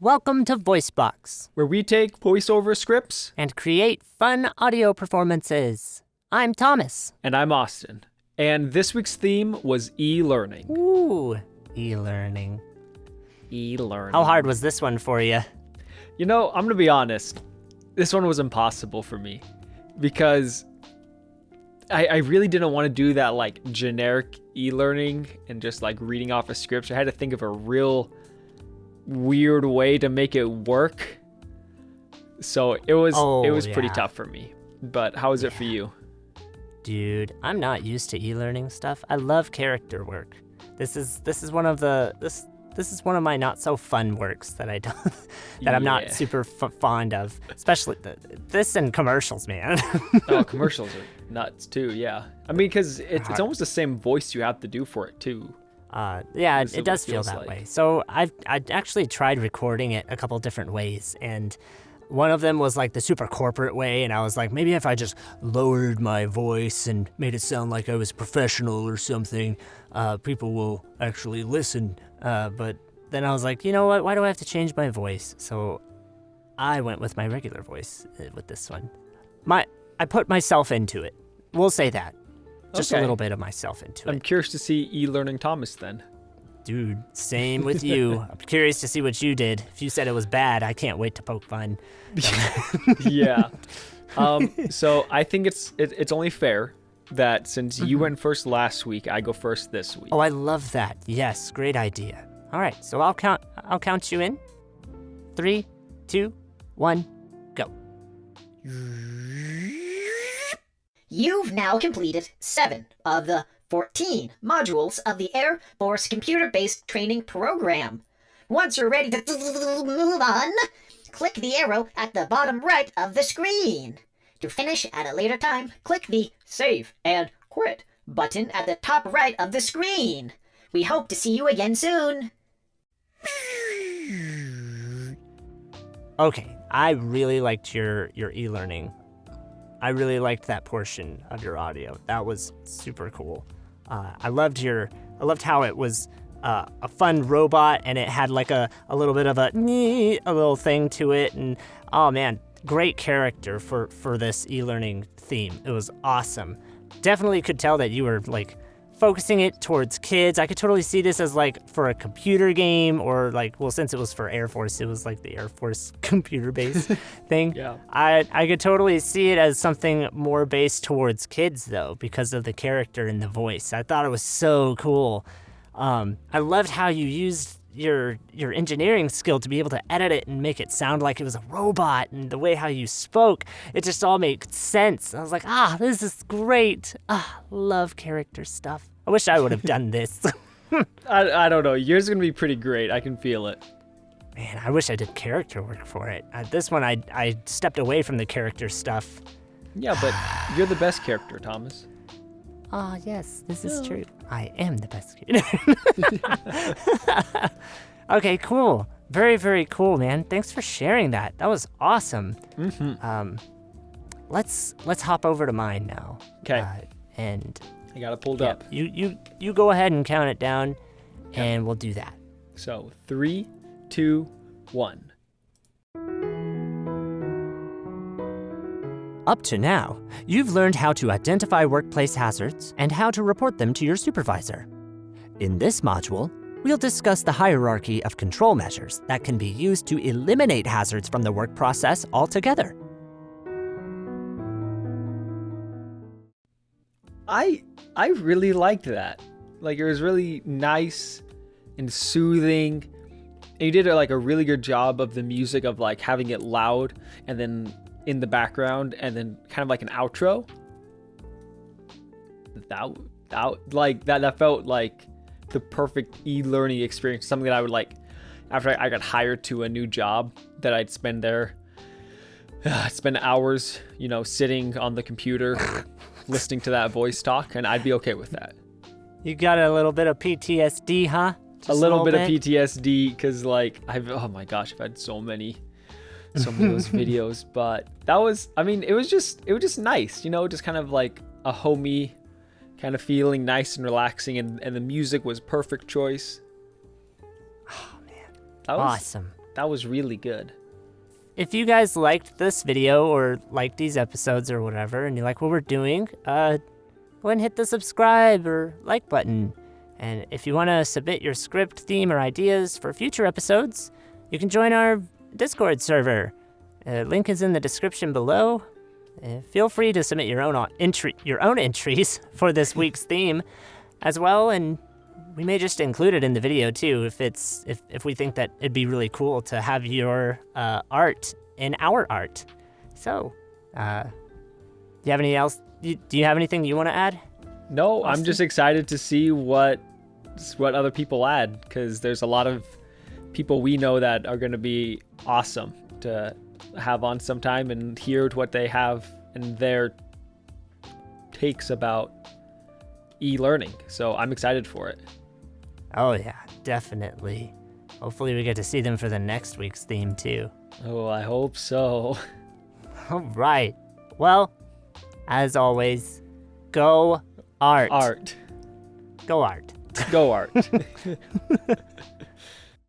Welcome to VoiceBox, where we take voiceover scripts and create fun audio performances. I'm Thomas. And I'm Austin. And this week's theme was e-learning. Ooh, e-learning. E-learning. How hard was this one for you? You know, I'm going to be honest. This one was impossible for me because I really didn't want to do that like generic e-learning and just like reading off a script. I had to think of a real weird way to make it work. So it was pretty tough for me. But how is it for you? Dude, I'm not used to e-learning stuff. I love character work. This is one of my not so fun works that I don't I'm not super fond of, especially this and commercials, man. Oh, commercials are nuts too. Yeah, I mean, because it's almost the same voice you have to do for it too. Yeah, it does feel that way. So I actually tried recording it a couple different ways, and one of them was like the super corporate way, and I was like, maybe if I just lowered my voice and made it sound like I was professional or something, people will actually listen. But then I was like, you know what? Why do I have to change my voice? So I went with my regular voice with this one. I put myself into it. We'll say that. Just a little bit of myself into it. I'm curious to see e-learning Thomas then. Dude, same with you. I'm curious to see what you did. If you said it was bad, I can't wait to poke fun. Yeah. So I think it's only fair that since you went first last week, I go first this week. Oh, I love that. Yes, great idea. All right, so I'll count you in. 3, 2, 1, go. You've now completed 7 of the 14 modules of the Air Force computer-based training program. Once you're ready to move on, click the arrow at the bottom right of the screen. To finish at a later time, click the Save and Quit button at the top right of the screen. We hope to see you again soon. Okay, I really liked your e-learning. I really liked that portion of your audio. That was super cool. I loved how it was a fun robot, and it had like a little bit of a little thing to it, and oh man, great character for this e-learning theme. It was awesome. Definitely could tell that you were like focusing it towards kids. I could totally see this as like for a computer game, or like, well, since it was for Air Force, it was like the Air Force computer-based thing. Yeah. I could totally see it as something more based towards kids though, because of the character and the voice. I thought it was so cool. I loved how you used your engineering skill to be able to edit it and make it sound like it was a robot, and the way how you spoke, it just all made sense. I was like, this is great. Love character stuff. I wish I would have done this. I don't know. Yours is going to be pretty great. I can feel it. Man, I wish I did character work for it. This one, I stepped away from the character stuff. Yeah, but you're the best character, Thomas. Yes, this is true. I am the best kid. Okay, cool. Very, very cool, man. Thanks for sharing that. That was awesome. Mm-hmm. Let's hop over to mine now. Okay. And I got it pulled up. You go ahead and count it down, and we'll do that. So 3, 2, 1. Up to now, you've learned how to identify workplace hazards and how to report them to your supervisor. In this module, we'll discuss the hierarchy of control measures that can be used to eliminate hazards from the work process altogether. I really liked that. Like, it was really nice and soothing. And you did a really good job of the music, of like having it loud and then in the background, and then kind of like an outro. That felt like the perfect e-learning experience. Something that I would like after I got hired to a new job, that I'd spend hours, sitting on the computer listening to that voice talk, and I'd be okay with that. You got a little bit of PTSD, huh? Just a little bit of PTSD, because oh my gosh, I've had so many of those videos. But that was, it was just nice, just kind of like a homey kind of feeling, nice and relaxing, and the music was perfect choice. Oh man, That was awesome. that was really good. If you guys liked this video or liked these episodes or whatever, and you like what we're doing, go ahead and hit the subscribe or like button. And if you want to submit your script, theme, or ideas for future episodes, you can join our Discord server. Link is in the description below. Feel free to submit your own entries for this week's theme as well, and we may just include it in the video too if we think that it'd be really cool to have your art in our art. So, do you have anything else? Do you have anything you want to add? No, Austin? I'm just excited to see what other people add, because there's a lot of people we know that are going to be awesome to have on sometime and hear what they have and their takes about e-learning. So I'm excited for it. Oh yeah, definitely. Hopefully we get to see them for the next week's theme too. Oh, I hope so. All right. Well, as always, go art. Art. Go art. Go art.